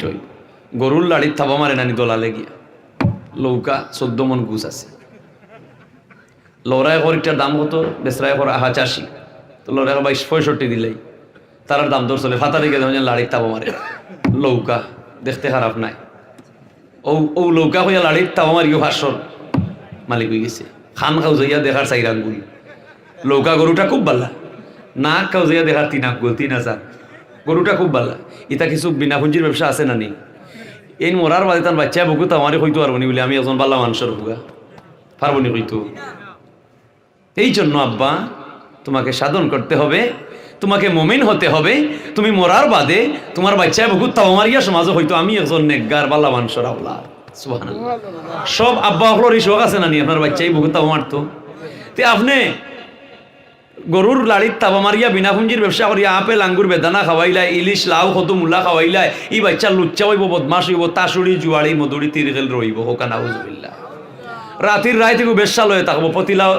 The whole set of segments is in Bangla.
এটাই গরুর লাড়ির থাবা মারে নানি দলালে গিয়া লৌকা 14 মন গুছ আছে লড়াই করিটার দাম কত বেসরাই কর 85 তো লড়াই 22-65 দিলেই তার দাম দর চলে ফাতারে গেলে লাড়ির থাবা মারে লৌকা দেখতে খারাপ নাই ও লৌকা হইয়া লাড়ির থাবা মারিও ভাষ্যর মালিক হয়ে গেছে খান খাও যাইয়া দেখার 4 আঙ্গুল লৌকা গরুটা খুব ভালো না খাও যাইয়া দেখার 3 আঙ্গুল 3000 গরুটা খুব ভালো ইটা কিছু বিনা পুঁজির ব্যবসা আছে না নি এই মরার বাদে তার বাচ্চা বুকু তো আমারই হইতে পারবো নি বলে আমি একজন ভালো মানুষের হুগা পারবো নি হইতো এই জন্য আব্বা তোমাকে সাধন করতে হবে তোমাকে মুমিন হতে হবে তুমি মরার বাদে তোমার বাচ্চা বুকু তাও মারিয়া সমাজে হইতো আমি একজন নেকগার ভালো মানুষের আওলাদ সুবহানাল্লাহ সব আব্বা হলোর এই শোক আছে না নি আপনার বাচ্চাই বুকু তাও মারতো তে আপনি গরুর লাড়ির তাবা মারিয়া বিনা পুঁজির ব্যবসা করিয়া আপেল আঙ্গুর বেদানা খাওয়াইলাই ইলিশ লাউ কত মূলা খাওয়াইলাই এই বাচ্চা লুচ্চা হইব বদমাস হইব তাসুড়ি জুয়াড়ি মধুরি তিরগেল রইব হোকা নাউজুবিল্লাহ রাতির রায় থেকে বেশ্যা লয়ে থাকবো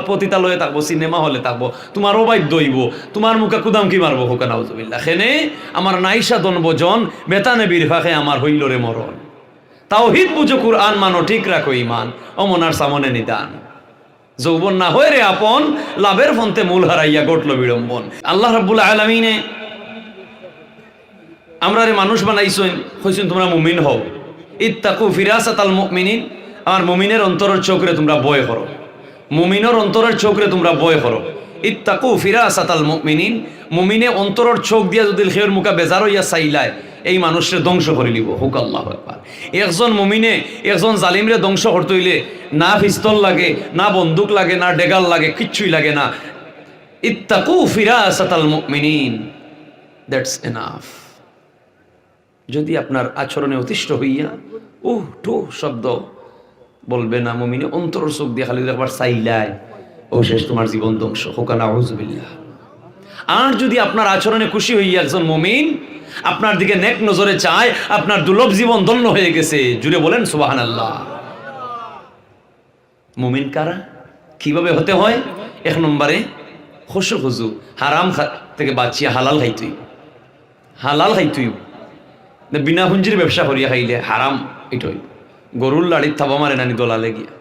পতিতা লয়ে থাকবো সিনেমা হলে থাকবো তোমার অবাধ্য হইব তোমার মুখে কুদাম কি মারবো হোকা নাউজুবিল্লাহ খেনে আমার নাইসা দনবজন বেতানে বীর ফাঁকে আমার হইল রে মরণ তাওহীদ বুঝো কুরআন মানো ঠিক রাখো ঈমান অমনার সামনে নিদান যৌবন না হয় রে আপন লাভের ফন্তে মূল হারাইয়া ঘটল বিড়ম্বন আল্লাহ রাব্বুল আলামিনে আমরা রে মানুষ বানাইছেন কইছেন তোমরা মুমিন হও ইত্তাকু ফিরাসাতাল মুমিনিন আমার মুমিনের অন্তরের চোখরে তোমরা ভয় করো মুমিনের অন্তরের চোখরে তোমরা ভয় করো ইত্তাকু ফিরাসাতাল মুমিনিন মুমিনে অন্তরের চোখ দিয়া যদি খের মুখা বেজার হইয়া চাইলায় এই মানুষের ধ্বংস করে নিব হুক আল্লাহু আকবার একজন মুমিনে একজন জালিমরে ধ্বংস করতে হইলে না পিস্তল লাগে না বন্দুক লাগে না ডেগাল লাগে কিচ্ছুই লাগে না ইত্তাকু ফিরাসাতাল মুমিনিন দ্যাটস এনাফ যদি আপনার আচরণে অতিষ্ঠ হইয়া টু শব্দ বলবে না মুমিনে অন্তর চোখ দিয়ে খালি একবার চাইলায় ও শেষ তোমার জীবন ধ্বংস হুক নাউযুবিল্লাহ আর যদি আপনার আচরণে খুশি হইয়া একজন মুমিন আপনার দিকে নেক নজরে চায় আপনার দুর্লভ জীবন ধন্য হয়ে গেছে জুড়ে বলেন সুবহানাল্লাহ মুমিন কারা কিভাবে হতে হয় এক নম্বরে খুশু খুজু হারাম থেকে বাঁচিয়া হালাল খাইতুই বিনা পুঁজির ব্যবসা করিয়া খাইলে হারাম এটাই গরুর লাড়ির থাবা মারে নানি দলালে গিয়া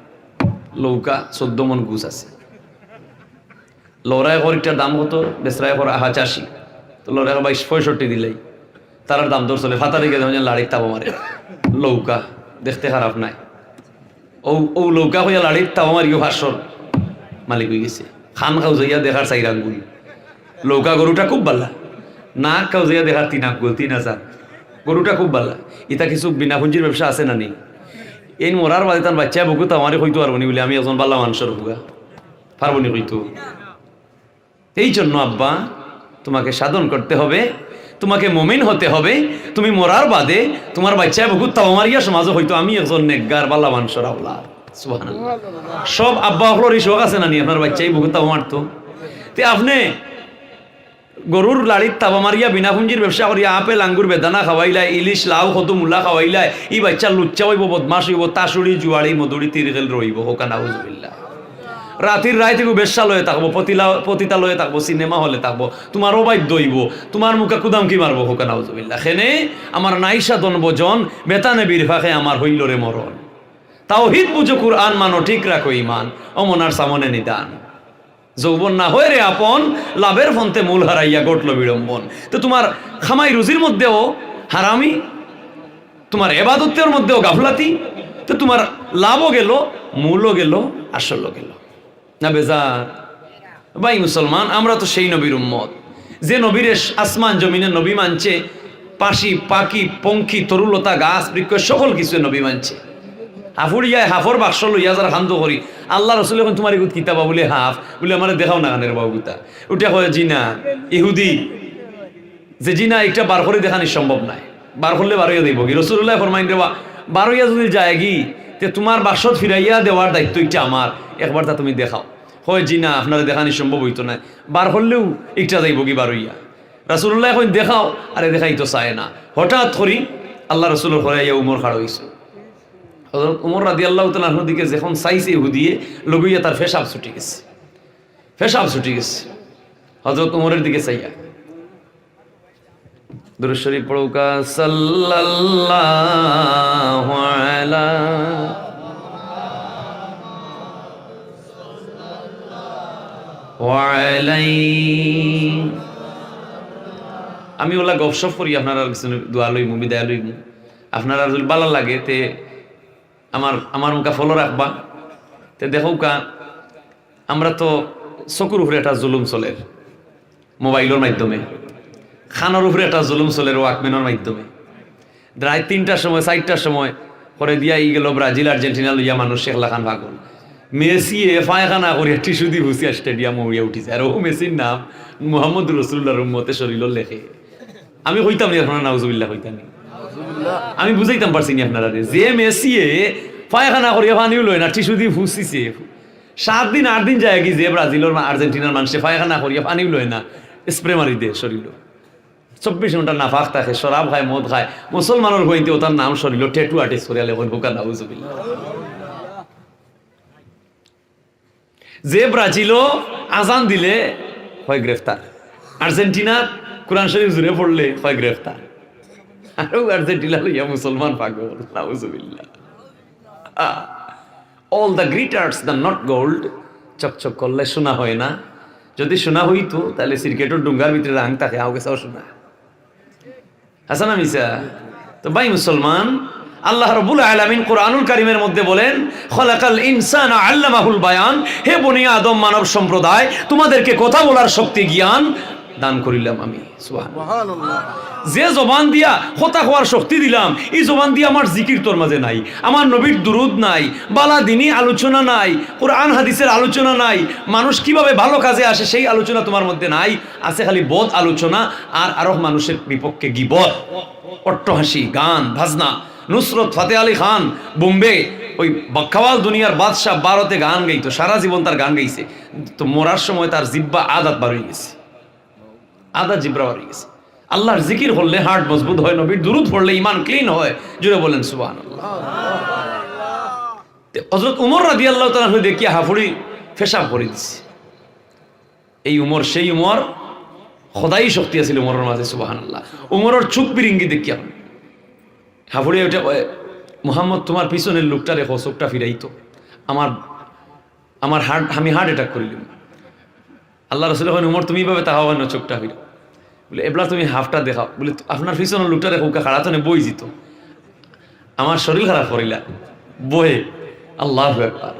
লৌকা 14 মন গুছ আছে লড়াই করিটার দাম কত বেসরাই কর 85 তো লড়াই 22-65 দিলেই তার দাম দর চলে ফাতারে গেলে লাড়ির তাবা মারে লৌকা দেখতে খারাপ নাই ও লৌকা হইয়া লাড়ির তাবা মারিও ভাষ্যর মালিক হয়ে গেছে খান খাও যাইয়া দেখার 4 আঙ্গুল লৌকা গরুটা খুব ভালো না খাও যাইয়া দেখার 3 আঙ্গুল 3000 গরুটা খুব ভালো ইটা কিছু বিনা পুঁজির ব্যবসা আছে না নি এই মরার বাদে তার বাচ্চা বুকু তো আমারই হইতে পারবো নি বলে আমি একজন ভালো মানুষের হুগা পারবো নি হইতো এই জন্য আব্বা তোমাকে সাধন করতে হবে তোমাকে মুমিন হতে হবে তুমি মরার বাদে তোমার বাচ্চা বুকু তাও মারিয়া সমাজে হইতো আমি একজন নেকগার ভালো মানুষের আওলাদ সুবহানাল্লাহ সব আব্বা হলোর এই শোক আছে না নি আপনার বাচ্চাই বুকু তাও মারতো তে আপনি গরুর লাড়ির তাবা মারিয়া বিনা পুঁজির ব্যবসা করিয়া আপেল আঙ্গুর বেদানা খাওয়াইলাই ইলিশ লাউ কত মূলা খাওয়াইলাই এই বাচ্চা লুচ্চা হইব বদমাস হইব তাসুড়ি জুয়াড়ি মধুরি তিরগেল রইব হোকা নাউযুবিল্লাহ রাতির রায় থেকে বেশ্যা লয়ে থাকবো পতিতা লয়ে থাকবো সিনেমা হলে থাকবো তোমার অবাধ্য হইব তোমার মুখে কুদাম কি মারবো হোকা নাউযুবিল্লাহ খেনে আমার নাইসা দনবজন বেতানে বীর ফাঁকে আমার হইল রে মরণ তাওহীদ বুঝো কুরআন মানো ঠিক রাখো ঈমান অমনার সামনে নিদান যৌবন না হয় রে আপন লাভের ফন্তে মূল হারাইয়া ঘটল বিড়ম্বন তো তোমার খামাই রুজির মধ্যেও হারামি তোমার ইবাদতের মধ্যেও গাফলাতি তো তোমার লাভও গেল মূলও গেল আসলও গেল না বেজার ভাই মুসলমান আমরা তো সেই নবীর উম্মত যে নবীর আসমান জমিনে নবী মানছে পাশি পাখি পঙ্খী তরুলতা গাছ বৃক্ষ সকল কিছু নবী মানছে হাফুড়িয়ায় হাফর বাক্স লইয়া যারা খান্ত করি আল্লাহ রসুল এখন তোমার এগুত কিতাবা বলে হাফ বলে আমার দেখাও না গানের বাবুতা উঠে কয়ে জিনা ইহুদি যে জিনা একটা বার করে দেখানি সম্ভব নাই বার করলে বারোইয়া দিব কি রসুল্লাহ ফরমাইন দেওয়া বারোইয়া যদি যায় কি তে তোমার বাসত ফিরাইয়া দেওয়ার দায়িত্ব এটা আমার একবার তা তুমি দেখাও হয় জিনা আপনারা দেখানি সম্ভব হইতো না বার করলেও একটা যাইব কি বারোইয়া রসুল্লাহ এখন দেখাও আরে দেখাই তো চায় না হঠাৎ করি আল্লাহ রসুলের হরাইয়া উমর খাড় হয়েছে হযরত উমর রাদিয়াল্লাহু তাআলা আনহু দিকে যখন চাইছে ইহুদিয়ে লগইয়া তার পেশাব ছুটি গেছে হযরত উমরের দিকে চাইয়া दुरूद शरीफ पढ़ोगा सल्लल्लाहु अलैहि আমি ওলা গপসপ করি আপনার কিছু দোয়া লইমু বিদায় লইমু আপনার যদি ভালো লাগে তে আমার মুখা ফলো রাখবা তে দেখৌকা আমরা তো চকুর উপরে একটা জুলুম চলে মোবাইলের মাধ্যমে খানার উপরে একটা জুলুম চলে ওয়াকম্যানের মাধ্যমে রাত 3টার সময় 4টার সময় করে দিয়া গেল ব্রাজিল আর্জেন্টিনা লইয়া মানুষ শেখলা খান পাগল মেসি পায়খানা করিয়া টিস্যু দি ভুসিয়া স্টেডিয়াম উড়িয়া উঠিছে আর ও মেসির নাম মুহাম্মদ রাসূলুল্লাহর উম্মতে শরীর লেখে আমি কইতাম নি আপনারা নাউজুবিল্লাহ কইতাম নি আমি বুঝাইতাম পারছি নি আপনারা যে মেসি পায়খানা করিয়া পানিও লয় না টিস্যু দি ভুসিছে 7 দিন 8 দিন যায় কি যে ব্রাজিলের আর্জেন্টিনার মানুষে পায়খানা করিয়া পানিও লয় না স্প্রে মারি দে শরীর 24 ঘন্টা নাফাক থাকে শরাব খায় মদ খায় মুসলমানের হইতে ওটার নাম শরীর ট্যাটু আর্টিস্ট করিয়া লেখন হুকা নাউজুবিল্লাহ যে ব্রাজিলও আজান দিলে হয় গ্রেফতার আর্জেন্টিনা কোরআন শরীফ জুড়ে পড়লে হয় গ্রেফতার আরো আর্জেন্টিনা লইয়া মুসলমান পাগল নাউজুবিল্লাহ all the glitters the not gold চকচক করলে শোনা হয় না যদি শোনা হইতো তাহলে ক্রিকেটের ডুঙ্গার ভিতরে রাং থাকে আও গেছাও শোনা হাসান মিসা তো ভাই মুসলমান আল্লাহ রাব্বুল আলামিন কোরআনুল কারীমের মধ্যে বলেন খলাকাল ইনসানা আল্লামাহুল বায়ান হে বনি আদম মানব সম্প্রদায় তোমাদেরকে কথা বলার শক্তি জ্ঞান দান করিলাম আমি সুবহানাল্লাহ যে জবান দিয়া কথা হওয়ার শক্তি দিলাম এই জবান দিয়া আমার জিকির তোর মাঝে নাই আমার নবীর দুরুদ নাই বালা দিনী আলোচনা নাই কোরআন হাদিসের আলোচনা নাই মানুষ কিভাবে ভালো কাজে আসে সেই আলোচনা তোমার মধ্যে নাই আছে খালি বদ আলোচনা আর আরো মানুষের বিপক্ষে গীবত অট্টহাসি গান ভাজনা নুসরত ফাতে আলী খান বোম্বে ওই বাক্কাওয়াল দুনিয়ার বাদশাহ ভারতে গান গাইতো সারা জীবন তার গান গাইছে তো মরার সময় তার জিব্বা আদাত বার হয়ে গেছে আদাত জিব্রা বার হয়ে গেছে আল্লাহর জিকির হলে হার্ট মজবুত হয় নবীর দুরুদ পড়লে ঈমান ক্লিন হয় জুড়ে বলেন সুবহানাল্লাহ হযরত ওমর রাদিয়াল্লাহু তাআলা দেখিয়া হাফুড়ি পেশাব করে দিছে এই উমর সেই উমর খোদাই শক্তি আছিল উমরের মাঝে সুবহানাল্লাহ উমরের চোখ বিরিঙ্গি দেখিয়া হাফুড়ি ওটা মুহাম্মদ তোমার পিছনের লোকটা রেখো চোখটা ফিরাইতো আমার আমি হার্ট অ্যাটাক করিলাম আল্লাহ রাসূল বলেন উমর তুমি এইভাবে তাকাও না চোখটা ফিরাও বলে এবলা তুমি হাফটা দেখাও বলে আপনার পিছনের লোকটা রেখো খাড়া তো বই জিত আমার শরীর খারাপ করিলা বহে আল্লাহু আকবার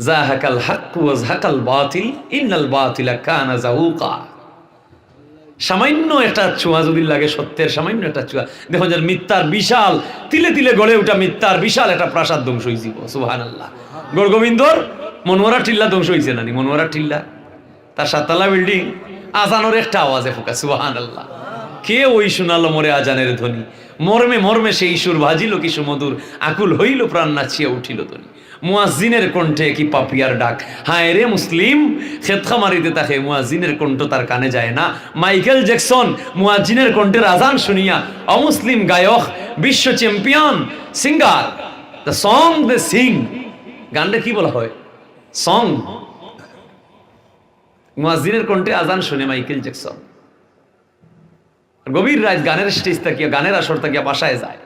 যাহাকাল হক ওয়া যাহাকাল বাতিল ইন্নাল বাতিলা কানা যাহুকা সামান্য একটা ছোঁয়া যদি লাগে সত্যের সামান্য একটা ছোঁয়া দেখো যে মিথ্যার বিশাল তিলে তিলে গড়ে ওঠা মিথ্যার বিশাল একটা প্রাসাদ ধ্বংস হয়েছিল সুবহানাল্লাহ গড়গোবিন্দর মনোয়ারা টিল্লা ধ্বংস হয়েছে নানি মনোয়ারা টিল্লা তার 7 তলা বিল্ডিং আজানোর একটা আওয়াজে ফোকা সুবহানাল্লাহ কে ওই শোনালো মোরে আজানের ধ্বনি মর্মে মর্মে সেই সুর ভাজিল কি সুমধুর আকুল হইল প্রাণ নাচিয়া উঠিল ধ্বনি মুয়াজ্জিনের কণ্ঠে কি পাপিয়ার ডাক হায় রে মুসলিম খেতখা মারিতে তাকে মুয়াজ্জিনের কণ্ঠ তার কানে যায় না মাইকেল জ্যাকসন মুয়াজ্জিনের কণ্ঠের আজান শুনিয়া অমুসলিম গায়ক বিশ্ব চ্যাম্পিয়ন সিঙ্গার দ্য সং দে সিং গানটা কি বলা হয় সং মুয়াজ্জিনের কণ্ঠে আজান শুনে মাইকেল জ্যাকসন গভীর রাত গানের স্টেজ থাকিয়া গানের আসর থাকিয়া বাসায় যায়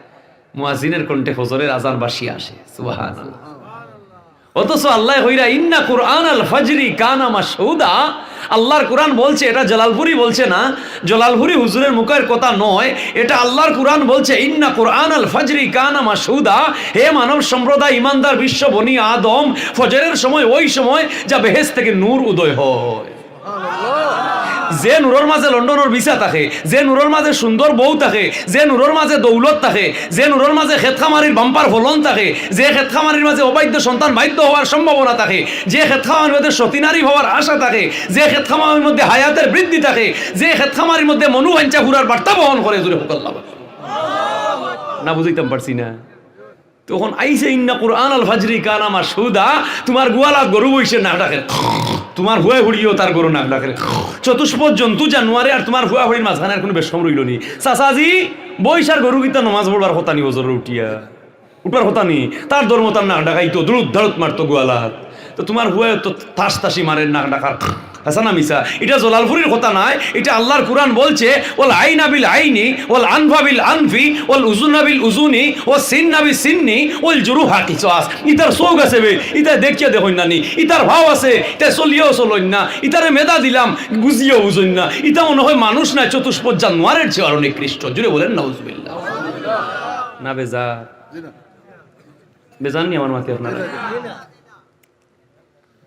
মুয়াজ্জিনের কণ্ঠে ফজরের আজান বাসিয়া আসে সুবহানাল্লাহ অথচ আল্লাহ হইরা ইন্না কুরআন আল ফাজরি কানা মাশহুদা আল্লাহর কোরআন বলছে এটা জালালপুরি বলছে না জালালপুরি হুজুরের মুখের কথা নয় এটা আল্লাহর কোরআন বলছে ইন্না কুরআন আল ফাজরি কানা মাশহুদা হে মানব সম্প্রদায় ইমানদার বিশ্ব বনি আদম ফজরের সময় ওই সময় যা বেহেশত থেকে নূর উদয় হয় যে নূরের মাঝে লন্ডনের ভিসা থাকে যে নূরের মাঝে সুন্দর বউ থাকে যে নূরের মাঝে দৌলত থাকে যে নূরের মাঝে খেতখামারির বাম্পার ফলন থাকে যে খেতখামারির মাঝে অবাধ্য সন্তান বাধ্য হওয়ার সম্ভাবনা থাকে যে খেতখামারির মধ্যে সতীনারী হওয়ার আশা থাকে যে খেতখামারির মধ্যে হায়াতের বৃদ্ধি থাকে যে খেতখামারির মধ্যে মনুবাঞ্ছা ঘুরার বার্তা বহন করে জুড়ে হুকাল্লাহ না বুঝাইতাম পারছি না তখন আইসে ইন্না কুরআন আল ফাজরি কানা মাশহুদা তোমার গোয়ালা গরু বইছে না ডাকে তোমার হুয়া হুড়িও তার গরু নাক ডাকে চতুষ্পদ জন্তু জানুয়ারে আর তোমার হুয়া হুড়ির মাঝখানে আর কোনো বেশম রইল নি চাচাজি বৈশার গরু গীতা নমাজ পড়বার হতা নি ওজরে উঠিয়া উঠবার হতা নি তার ধর্ম তার নাক ডাকাইতো দ্রুত ধারত মারতো গোয়ালা তো তোমার হুয়া তো তাস তাসি মারের নাক ডাকার হাসানা মিসা, এটা জলালপুরের কথা নয়, এটা আল্লাহর কোরআন বলছে ওয়াল আইনা বিল আইনি ওয়াল আনফা বিল আনফি ওয়াল উজুনা বিল উজুনি ওয়াল সিন্না বিল সিন্নি ওয়াল জুরুহা কিসাস। ইতার চোখ আছে বে, ইতা দেখিয়া দেখুন না নি, ইতার ভাব আছে, ইতা চলিয়েও চলইন না, ইতারে মেধা দিলাম বুঝিয়েও বুঝুন না, ইতা মনে হয় মানুষ না, চতুষ্পদ জানোয়ারের চেয়ে আরো নিকৃষ্ট। জুড়ে বলেন নাউজুবিল্লাহ। না বেজার বেজাননি আমার মাকে আপনারা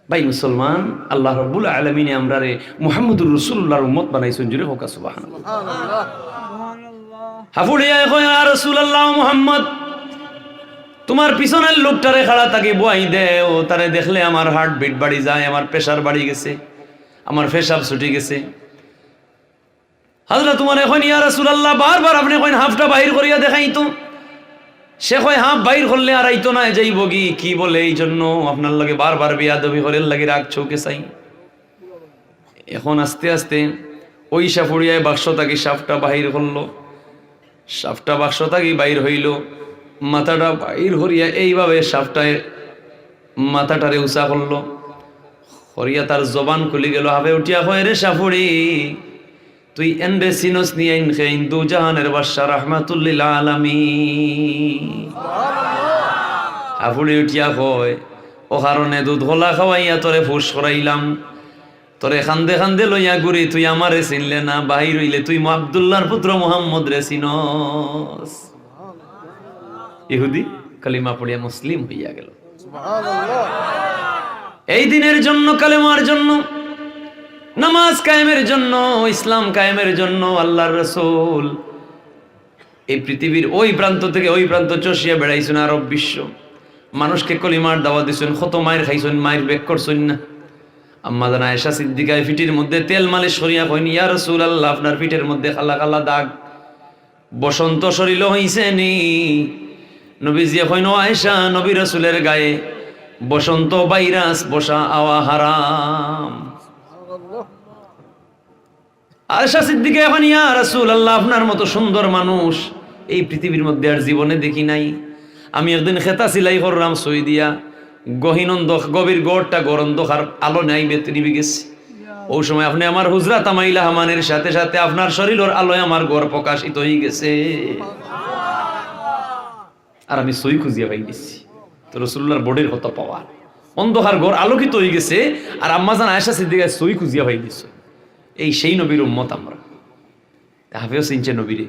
ভাই মুসলমান, আল্লাহ রাব্বুল আলামিন আমরারে মুহাম্মদুর রাসূলুল্লাহর উম্মত বানাইছেন। জুড়ে হোক সুবহানাল্লাহ। হাফুড়িয়া কয় ইয়া রাসূলুল্লাহ মুহাম্মদ, তোমার পিছনের লোকটারে খাড়া তাকে বই দেও, তারে দেখলে আমার হার্ট বিট বাড়ি যায়, আমার প্রেসার বাড়ি গেছে, আমার পেশাব ছুটি গেছে। হযরত তোমার এখন ইয়া রাসূলুল্লাহ বারবার আপনি কইন হাফটা বাহির করিয়া দেখাই তো। সে কয় হাফ বাইর করলে আর আইতো না, যাইব কি বলে, এই জন্য আপনার লাগে বারবার বেয়াদবি করেন লাগে, রাগ চৌকে চাই। এখন আস্তে আস্তে ওই সাফুরিয়ায় বাক্স থাকি সাপটা বাহির করলো, সাপটা বাক্স থাকি বাইর হইল, মাথাটা বাইর হরিয়া এইভাবে সাপটায় মাথাটারে উঁচা করলো, হরিয়া তার জবান খুলি গেল। হাফে উঠিয়া হয় রে সাফুরি, তুই এন্ডে সিনস নিয়ে হিন্দু জাহানের বাদশা রাহমাতুল লিল আলামিন। হাফুড়ি উঠিয়া কয় ও কারণে দুধ গোলা খাওয়াইয়া তোরে ফুস করাইলাম, তোরে খান্দে খান্দে লইয়া ঘুরি, তুই আমারে চিনলে না, বাহির হইলে তুই আব্দুল্লাহর পুত্র মুহাম্মদ রে চিনস। ইহুদি কালিমা পড়িয়া মুসলিম হইয়া গেল। এই দিনের জন্য, কালেমার জন্য, নামাজ কায়েমের জন্য, ইসলাম কায়েমের জন্য আল্লাহর রাসূল এই পৃথিবীর ওই প্রান্ত থেকে ওই প্রান্ত চষিয়া বেড়াইছেন। আরব বিশ্ব মানুষকে কলিমার দাওয়াত দিছেন, কত মায়ের খাইছেন, মায়ের বেক করছেন না। আম্মা জান আয়েশা সিদ্দিকা পিঠের মধ্যে তেল মালিশ করিয়া কইন ইয়া রাসূলুল্লাহ, আপনার পিঠের মধ্যে কালা কালা দাগ, বসন্ত শরীর হইছে নি? নবীজি কইন আয়েশা, নবী রাসূলের গায়ে বসন্ত ভাইরাস বসা আওয়া হারাম। আয়েশা সিদ্দিকা এখন ইয়া রাসূলুল্লাহ, আপনার মতো সুন্দর মানুষ এই পৃথিবীর মধ্যে আর জীবনে দেখি নাই। আমি একদিন খেতা সিলাই করলাম সই দিয়া, গভীর গড়টা গরন্ধকার, আলো নাই, বেতনি গেছি। ওই সময় আপনি আমার হুজরা তামাইলা হামানের সাথে সাথে আপনার শরীরের আলোয় আমার গড় প্রকাশিত হয়ে গেছে, আর আমি সই খুঁজিয়া পাই দিচ্ছি। তো রাসূলুল্লাহর বোর্ডের কত পাওয়ার, অন্ধকার গড় আলোকিত হয়ে গেছে, আর আম্মা জান আয়েশা সিদ্দিকা সই খুঁজিয়া পাই দিচ্ছে। এই সেই নবীর উম্মত আমরা। হাফেও চিনছে নবীরে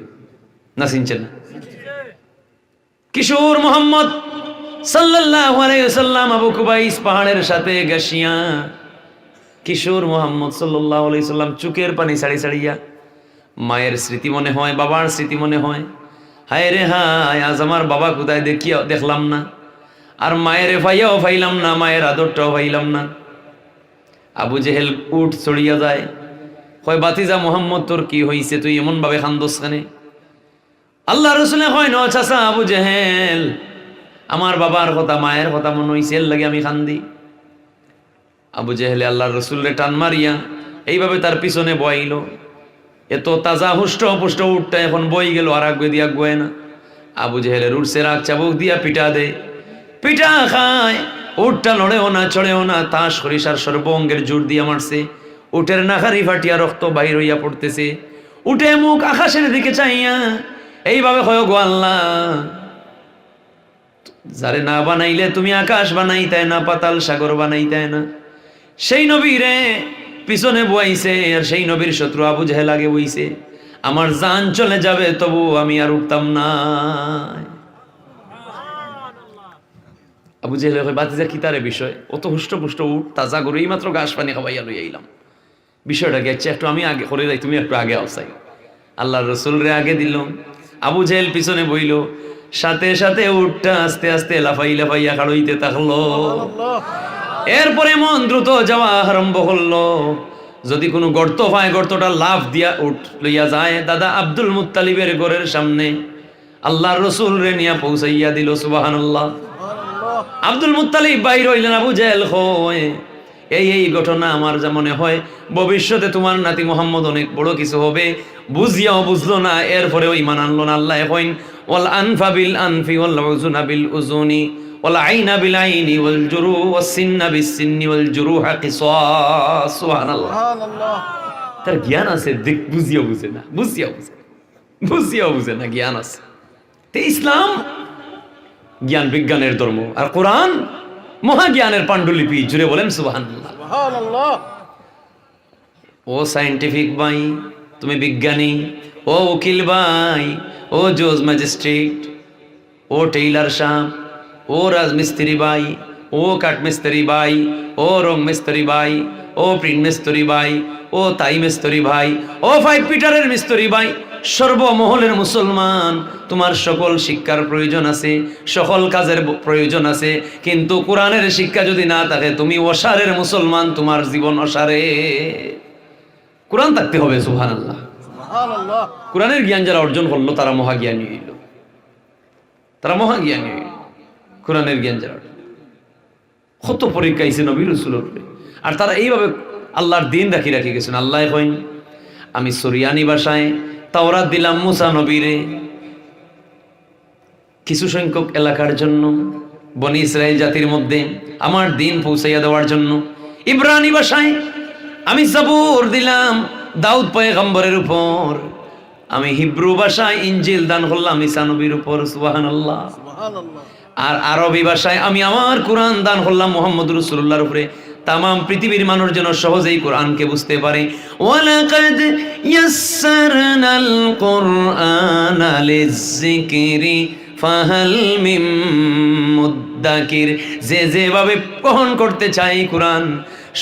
না চিনছে না? কিশোর মোহাম্মদ সাল্লাল্লাহু আলাইহি ওয়াসাল্লাম আবু কুবাইস পাহাড়ের সাথে গাছিয়া, কিশোর মোহাম্মদ সাল্লাল্লাহু আলাইহি ওয়াসাল্লাম চুকের পানি ছাড়ি ছাড়িয়া মায়ের স্মৃতি মনে হয়, বাবার স্মৃতি মনে হয়। হায় রে হায়, আজ আমার বাবা কোথায় দেখিয়া দেখলাম না, আর মায়ের ভাইয়াও পাইলাম না, মায়ের আদরটাও পাইলাম না। আবু জেহেল উঠ চড়িয়া যায়, কয় বাতিজা মোহাম্মদ তোর কি হইছে, তুই এমন ভাবে খান্দোস কেনে? আল্লাহ রসুলে কয় ন চাচা আবু জেহেল, আমার বাবার কথা মায়ের কথা মনে হইছে, এর লাগে আমি কান্দি। আবু জেহেলে আল্লাহ রসুলরে টান মারিয়া এইভাবে তার পিছনে বইল। এত তাজা হুষ্ট পুষ্ট উঠটা এখন বই গেল, আর আগুয়ে দিয়া গোয় না। আবু জেহেলের উঠছে রাগ চাবুক দিয়া পিটা দে, পিটা খায়। উঠটা লড়েও না, চড়েও না, তাস সরিষার সর্বঙ্গের জোর দিয়া মারছে। উটের নাখারি ফাটিয়া রক্ত বাহির হইয়া পড়তেছে। উঠে মুখ আকাশের দিকে চাইয়া এইভাবে হয়, গো আল্লাহ, যারে না বানাইলে তুমি আকাশ বানাইতে না, পাতাল সাগর বানাইতে না, সেই নবীরে পিছনে বইছে, আর সেই নবীর শত্রু আবু জেহেল আগে বইছে। আমার জান চলে যাবে তবু আমি আর উঠতাম না। আবু জেহেল কয় বাতিজা কি তারে বিষয়, অত হুষ্টপুষ্ট উঠ, তাজা গরু, এই মাত্র ঘাস পানি খাওয়াইয়া লই আইলাম, বিষয়টা গেছে একটু আমি আগে করে যাই, তুমি একটু আগে আসাই। আল্লাহর রাসূল রে আগে দিল, আবু জেহেল পিছনে বইল। সাথে সাথে উঠটা আস্তে আস্তে লাফাই লাফাইয়া খাড়ইতে থাকলো। এরপরে মন দ্রুত যাওয়া আরম্ভ করলো। যদি কোনো গর্ত পায়, গর্তটা লাফ দিয়া উঠ লইয়া যায় দাদা আব্দুল মুত্তালিবের ঘরের সামনে। আল্লাহর রাসূল রে নিয়া পৌঁছাইয়া দিল। সুবহানাল্লাহ। আব্দুল মুত্তালিব বাইর হইলেন। আবু জেহেল কয়, এই ঘটনা আমার যা মনে হয় ভবিষ্যতে তোমার নাতি মুহাম্মদ অনেক বড় কিছু হবে। বুঝিয়াও বুঝলো না, এরপরেও ঈমান আনলো না। আল্লাহ কইন ওয়াল আনফা বিল আনফি ওয়াল উযুনা বিল উযুনি ওয়াল আইনা বিল আইনি ওয়াল জুরুহ ওয়াস সিন্না বিস সিন্নি ওয়াল জুরুহা কিসাস। সুবহানাল্লাহ। তার জ্ঞান আছে, দেখ বুঝিও বুঝে না, বুঝিও বুঝে না, জ্ঞান আছে। তে ইসলাম জ্ঞান বিজ্ঞানের ধর্ম, আর কোরআন মহাজ্ঞানের পাণ্ডুলিপি। জুড়ে বলেন সুবহানাল্লাহ। ও সায়েন্টিফিক ভাই, তুমি বিজ্ঞানী, ও উকিল ভাই, ও জজ ম্যাজিস্ট্রেট, ও টেইলার সাহেব, ও রাজমিস্ত্রি ভাই, ও কাঠমিস্ত্রি ভাই, ও রং মিস্ত্রি ভাই, ও প্রিন্ট মিস্ত্রি ভাই, ও তাই মিস্ত্রি ভাই, ও 5 পিটারের মিস্ত্রি ভাই, সর্বমহলের মুসলমান, তোমার সকল শিক্ষার প্রয়োজন আছে, সকল কাজের প্রয়োজন আছে, কিন্তু কোরআনের শিক্ষা যদি না থাকে তুমি অসারের মুসলমান, তোমার জীবন অসারে। কোরআন থাকতে হবে। সুবহানাল্লাহ। কোরআনের জ্ঞান যারা অর্জন করলো তারা মহাজ্ঞানী হইল, তারা মহাজ্ঞানী হইল। কোরআনের জ্ঞান যারা, কত পরীক্ষা আইছে নবী রাসূলের উপরে, আর তারা এইভাবে আল্লাহর দিন রাখি গেছেন। আল্লাহ কইন, আমি সুরিয়ানি ভাষায় তাওরাত দিলাম মুসা নবীরে কিছু সংখ্যক এলাকার জন্য, বনি ইসরাইল জাতির মধ্যে আমার দিন পৌঁছাইয়া দেওয়ার জন্য। ইব্রানি ভাষায় আমি জাবুর দিলাম দাউদ পয়গম্বরের উপর। আমি হিব্রু ভাষায় ইনজিল দান করলাম ঈসা নবীর উপর। সুবহানাল্লাহ। আর আরবি ভাষায় আমি আমার কোরআন দান করলাম মুহাম্মদ রাসূলুল্লাহর উপরে। তামাম পৃথিবীর মানুষ যেন সহজেই কোরআনকে বুঝতে পারে। ওয়ালাকাদ ইয়াসসারনাল কুরআনা লিয-যিকরি ফাহাল মিন মুদ্দাকির। যে যেভাবে গ্রহণ করতে চাই কোরআন,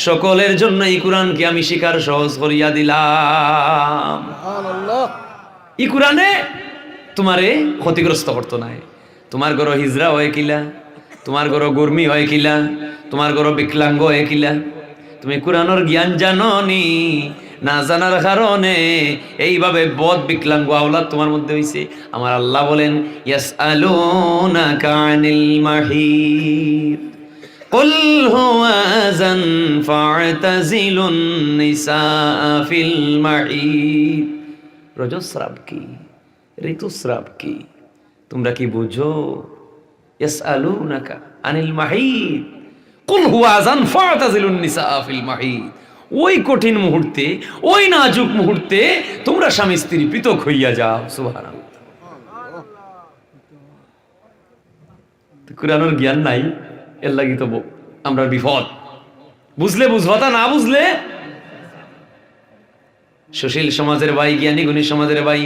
সকলের জন্য এই কোরআনকে আমি শিকার সহজ করিয়া দিলাম। সুবহানাল্লাহ। এই কোরআনে তোমারে ক্ষতিগ্রস্ত করতো না। তোমার ঘর হিজরা হয় কিলা, তোমার ঘর গর্মি হয় কিলা, তোমার ঘর বিকলাঙ্গ হয় কিলা, তুমি কোরআনের জ্ঞান জানো নি, না জানার কারণে এইভাবে বদ বিকলাঙ্গ আওলাদ তোমার মধ্যে হইছে। আমার আল্লাহ বলেন, ইয়াসআলুনাকা আনিল মাহিদ কুল হুয়া আযান ফা'তাযিলুন নিসা ফিল মাহিদ। রজস্রাব কি, ঋতুস্রাব কি তোমরা কি বুঝো? ইয়াসআলুনাকা আনিল মাহিদ কুল হুয়া আযান ফা'তাযিলুন নিসা ফিল মাহিদ। ওই কঠিন মুহূর্তে, ওই নাজুক মুহূর্তে তোমরা স্বামী স্ত্রী পৃথক হইয়া যাও। সুবহানাল্লাহ। কোরআনের জ্ঞান নাই, এর লাগি তো আমরা বিপদ। বুঝলে বুঝবতা, না বুঝলে সুশীল সমাজের ভাই, জ্ঞানী গুণী সমাজের ভাই,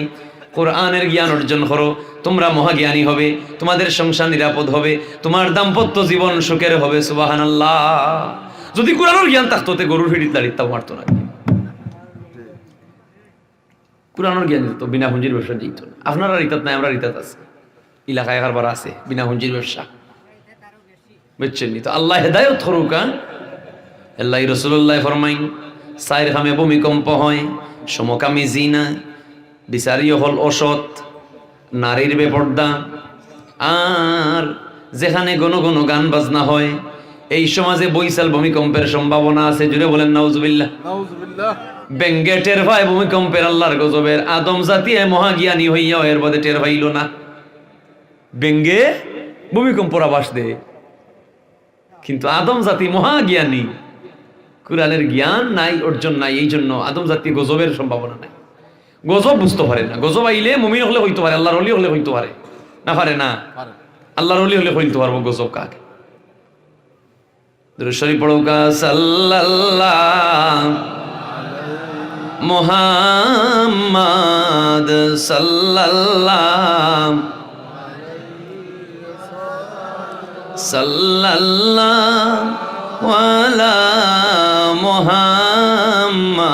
কোরআনের জ্ঞান অর্জন করো, তোমরা মহাজ্ঞানী হবে, তোমাদের সংসার নিরাপদ হবে, তোমার দাম্পত্য জীবন সুখের হবে। সুবহানাল্লাহ। যদি কোরআনের জ্ঞান থাকতো তে গরুর হিড়িত দাঁড়িয়ে মারতো না। কোরআনের জ্ঞান তো বিনা হুঞ্জির ব্যবসা যেত না। আপনারা রিতাত নাই, আমরা রিতাত আছে, এলাকায় কারবার আছে বিনা হুঞ্জির ব্যবসা, বুঝছেন নি? তো আল্লাহ হেদায়ত করুকা। আল্লাহ রাসূলুল্লাহ ফরমাইন, সাইর খামে ভূমিকম্প হয়, সমকামী জিনা, বিচারীয় হল অসৎ, নারীর বেপর্দা, আর যেখানে ঘন ঘন গান বাজনা হয়, এই সমাজে বৈশাল ভূমিকম্পের সম্ভাবনা আছে। জুড়ে বলেন নাউজুবিল্লাহ। ব্যঙ্গে টের ভাই ভূমিকম্পের আল্লাহর গজবের। আদম জাতি মহাজ্ঞানী হইয়া এর বাদে টের পাইল না। ব্যঙ্গে ভূমিকম্পর আভাস দে, কিন্তু আদম জাতি মহাজ্ঞানী, কোরআনের জ্ঞান নাই, অর্জন নাই, এই জন্য আদম জাতি গজবের সম্ভাবনা নাই। গজব বুঝতে পারে না। গজব আইলে মুমিন হলে হইতে পারে, আল্লাহর ওলি হলে হইতে পারে না, পারে না? আল্লাহর ওলি হলে হইতে পারবো গজব কাকে? দুরূদ শরীফ পড়ুকা। সাল্লাল্লাহ মুহাম্মদ সাল্লাল্লাহ সাল্লাল্লাহু আলা মুহাম্মদ।